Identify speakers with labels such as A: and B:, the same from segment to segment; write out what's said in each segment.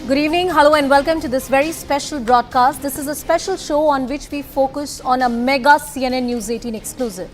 A: Good evening, hello and welcome to this very special broadcast. This is a special show on which we focus on a mega CNN News 18 exclusive.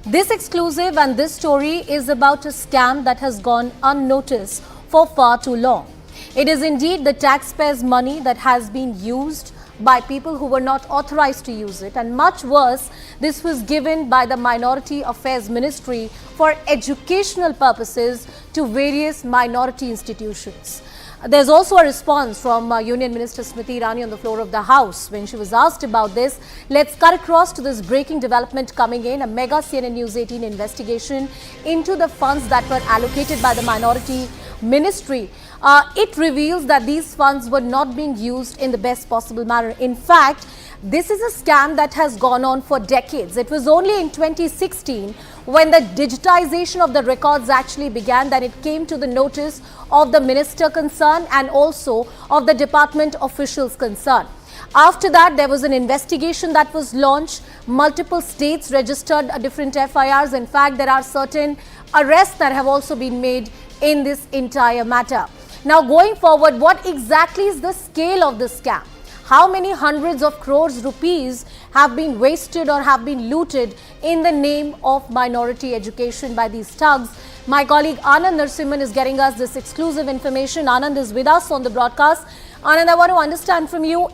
A: This exclusive and this story is about a scam that has gone unnoticed for far too long. It is indeed the taxpayers' money that has been used by people who were not authorized to use it, and much worse, this was given by the Minority Affairs Ministry for educational purposes to various minority institutions. There's also a response from Union Minister Smriti Irani on the floor of the House when she was asked about this. Let's cut across to this breaking development coming in, a mega CNN News 18 investigation into the funds that were allocated by the Minority Ministry. It reveals that these funds were not being used in the best possible manner. In fact, this is a scam that has gone on for decades. It was only in 2016 when the digitization of the records actually began that it came to the notice of the minister concerned and also of the department officials concerned. After that, there was an investigation that was launched. Multiple states registered different FIRs. In fact, there are certain arrests that have also been made in this entire matter. Now, going forward, what exactly is the scale of this scam? How many hundreds of crores rupees have been wasted or have been looted in the name of minority education by these thugs? My colleague Anand Narasimhan is getting us this exclusive information. Anand is with us on the broadcast. Anand, I want to understand from you,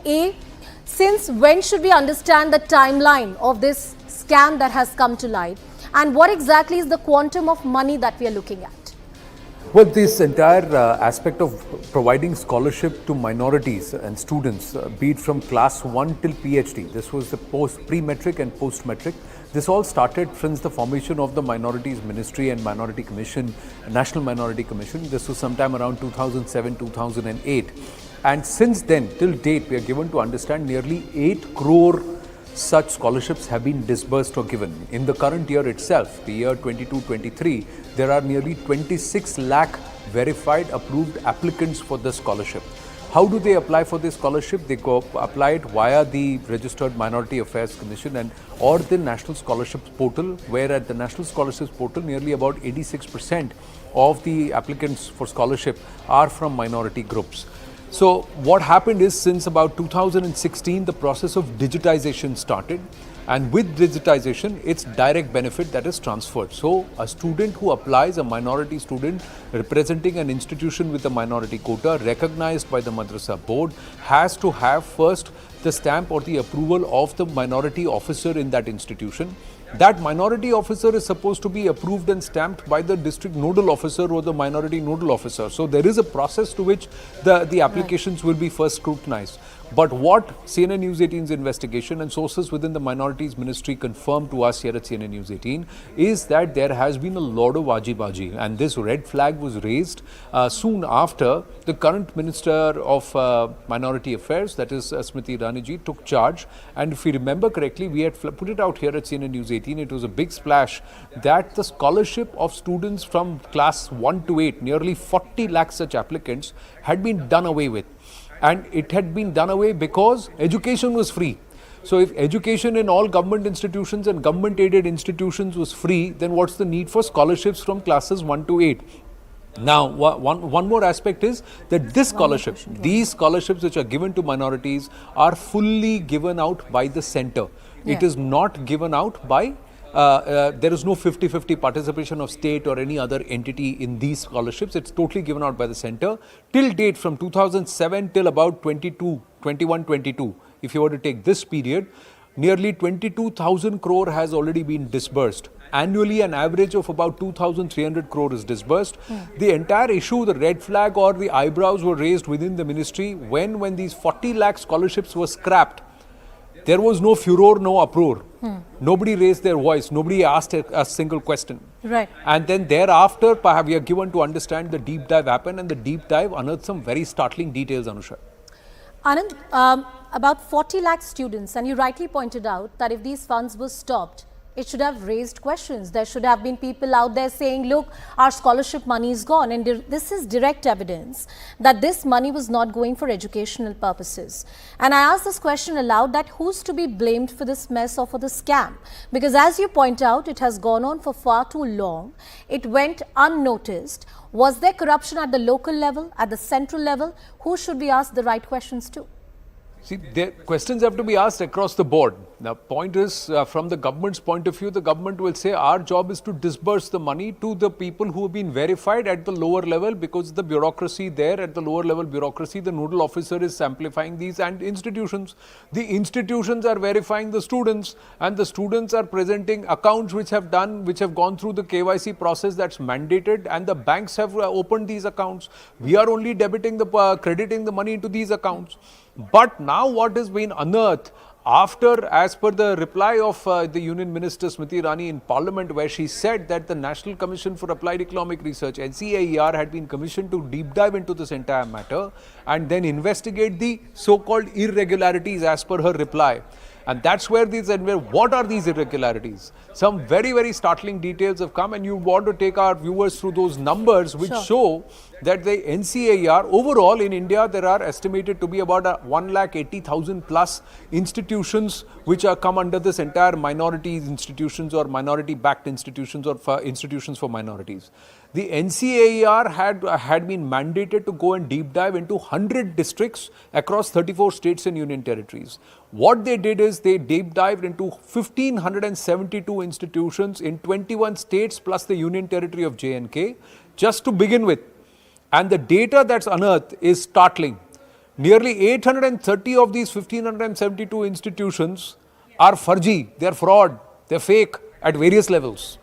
A: since when should we understand the timeline of this scam that has come to light? And what exactly is the quantum of money that we are looking at?
B: Well, this entire aspect of providing scholarship to minorities and students, be it from class 1 till PhD, this was the pre-metric and post-metric. This all started since the formation of the Minorities Ministry and Minority Commission, National Minority Commission. This was sometime around 2007-2008. And since then, till date, we are given to understand nearly 8 crore such scholarships have been disbursed or given. In the current year itself, the year 22-23, there are nearly 26 lakh verified approved applicants for the scholarship. How do they apply for this scholarship? They go apply it via the Registered Minority Affairs Commission and or the National Scholarships Portal, where at the National Scholarships Portal, nearly about 86% of the applicants for scholarship are from minority groups. So what happened is, since about 2016, the process of digitization started, and with digitization, it's direct benefit that is transferred. So a student who applies, a minority student representing an institution with a minority quota recognized by the Madrasa board, has to have first the stamp or the approval of the minority officer in that institution. That minority officer is supposed to be approved and stamped by the district nodal officer or the minority nodal officer. So there is a process to which the applications will be first scrutinized. But what CNN News 18's investigation and sources within the Minorities Ministry confirmed to us here at CNN News 18 is that there has been a lot of aji-baji, and this red flag was raised soon after the current Minister of Minority Affairs, that is Smriti Irani ji, took charge. And if we remember correctly, we had put it out here at CNN News 18. It was a big splash that the scholarship of students from class 1 to 8, nearly 40 lakh such applicants, had been done away with. And it had been done away because education was free. So if education in all government institutions and government aided institutions was free, then what's the need for scholarships from classes 1 to 8? Now, one more aspect is that this scholarship, these scholarships which are given to minorities, are fully given out by the center. It is not given out by there is no 50-50 participation of state or any other entity in these scholarships. It's totally given out by the center. Till date, from 2007 till about 21-22, if you were to take this period, nearly 22,000 crore has already been disbursed. Annually, an average of about 2,300 crore is disbursed. The entire issue, the red flag or the eyebrows were raised within the ministry when these 40 lakh scholarships were scrapped. There was no furor, no uproar. Nobody raised their voice. Nobody asked a single question.
A: Right.
B: And then thereafter, we are given to understand the deep dive happened, and the deep dive unearthed some very startling details, Anusha.
A: Anand, about 40 lakh students, and you rightly pointed out that if these funds were stopped, it should have raised questions. There should have been people out there saying, look, our scholarship money is gone. And this is direct evidence that this money was not going for educational purposes. And I ask this question aloud, that who's to be blamed for this mess or for the scam? Because as you point out, it has gone on for far too long. It went unnoticed. Was there corruption at the local level, at the central level? Who should we ask the right questions to?
B: See, the questions have to be asked across the board. The point is, from the government's point of view, the government will say our job is to disburse the money to the people who have been verified at the lower level, because the bureaucracy there, at the lower level bureaucracy, the nodal officer is amplifying these, and institutions. The institutions are verifying the students, and the students are presenting accounts which have gone through the KYC process that's mandated, and the banks have opened these accounts. We are only crediting the money into these accounts. But now what has been unearthed after, as per the reply of the Union Minister Smriti Irani in Parliament, where she said that the National Commission for Applied Economic Research, NCAER, had been commissioned to deep dive into this entire matter and then investigate the so-called irregularities as per her reply. And that's where what are these irregularities? Some very, very startling details have come, and you want to take our viewers through those numbers which show that the NCAER, overall in India, there are estimated to be about 180,000 plus institutions which are come under this entire minorities institutions or minority-backed institutions or institutions for minorities. The NCAER had been mandated to go and deep dive into 100 districts across 34 states and union territories. What they did is they deep dived into 1,572 institutions in 21 states plus the union territory of J&K, just to begin with. And the data that's unearthed is startling. Nearly 830 of these 1,572 institutions are furgy, they're fraud, they're fake at various levels.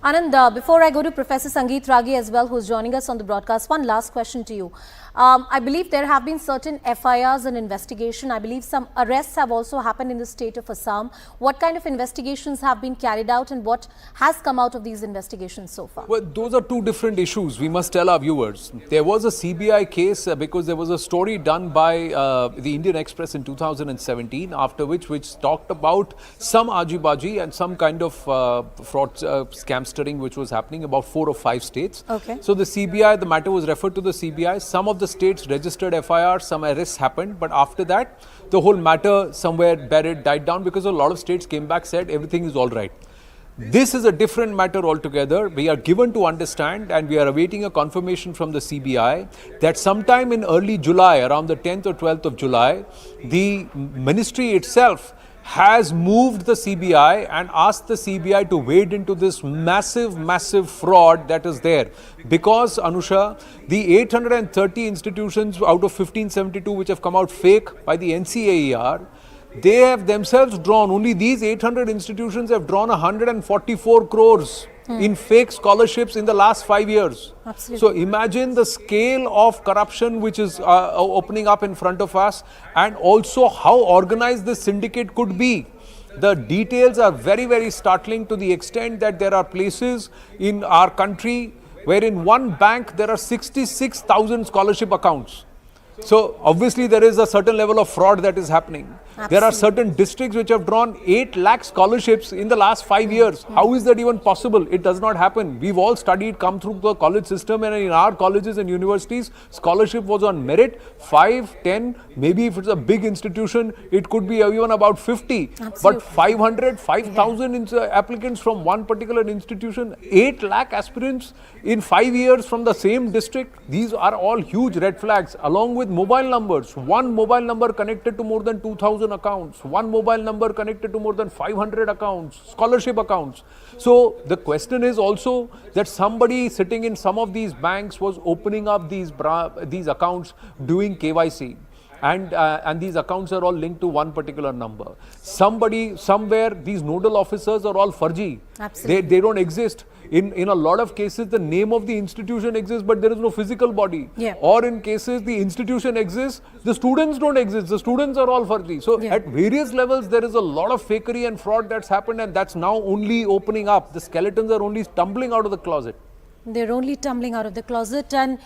A: Anand, before I go to Professor Sangeet Ragi as well, who's joining us on the broadcast, one last question to you. I believe there have been certain FIRs and investigation. I believe some arrests have also happened in the state of Assam. What kind of investigations have been carried out, and what has come out of these investigations so far?
B: Well, those are two different issues. We must tell our viewers. There was a CBI case because there was a story done by the Indian Express in 2017, after which talked about some ajibaji and some kind of fraud scamstering which was happening about 4 or 5 states.
A: Okay.
B: So the CBI, the matter was referred to the CBI. Some of the states registered FIR, some arrests happened, but after that, the whole matter somewhere died down, because a lot of states came back, said everything is all right. This is a different matter altogether. We are given to understand, and we are awaiting a confirmation from the CBI, that sometime in early July, around the 10th or 12th of July, the ministry itself has moved the CBI and asked the CBI to wade into this massive fraud that is there. Because, Anusha, the 830 institutions out of 1572 which have come out fake by the NCAER, they have themselves drawn, only these 800 institutions have drawn 144 crores in fake scholarships in the last 5 years.
A: Absolutely.
B: So imagine the scale of corruption which is opening up in front of us, and also how organized this syndicate could be. The details are very, very startling, to the extent that there are places in our country where in one bank there are 66,000 scholarship accounts. So obviously there is a certain level of fraud that is happening.
A: Absolutely.
B: There are certain districts which have drawn 8 lakh scholarships in the last 5 years. How is that even possible? It does not happen. We've all studied, come through the college system, and in our colleges and universities, scholarship was on merit, 5, 10, maybe if it's a big institution, it could be even about 50.
A: Absolutely.
B: But 500, 5,000 applicants from one particular institution, 8 lakh aspirants in 5 years from the same district. These are all huge red flags, along with mobile numbers. One mobile number connected to more than 2,000 accounts. One mobile number connected to more than 500 accounts, scholarship accounts. So the question is also that somebody sitting in some of these banks was opening up these accounts, doing KYC. And these accounts are all linked to one particular number. Somebody, somewhere, these nodal officers are all furgy.
A: Absolutely.
B: They don't exist. In a lot of cases, the name of the institution exists, but there is no physical body.
A: Yeah.
B: Or in cases, the institution exists, the students don't exist. The students are all furgy. So at various levels, there is a lot of fakery and fraud that's happened, and that's now only opening up. The skeletons are only tumbling out of the closet.
A: They're only tumbling out of the closet, and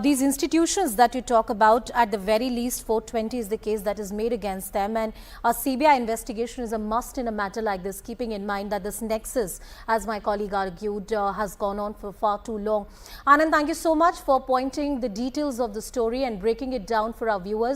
A: these institutions that you talk about, at the very least 420 is the case that is made against them, and a CBI investigation is a must in a matter like this, keeping in mind that this nexus, as my colleague argued, has gone on for far too long. Anand, thank you so much for pointing the details of the story and breaking it down for our viewers.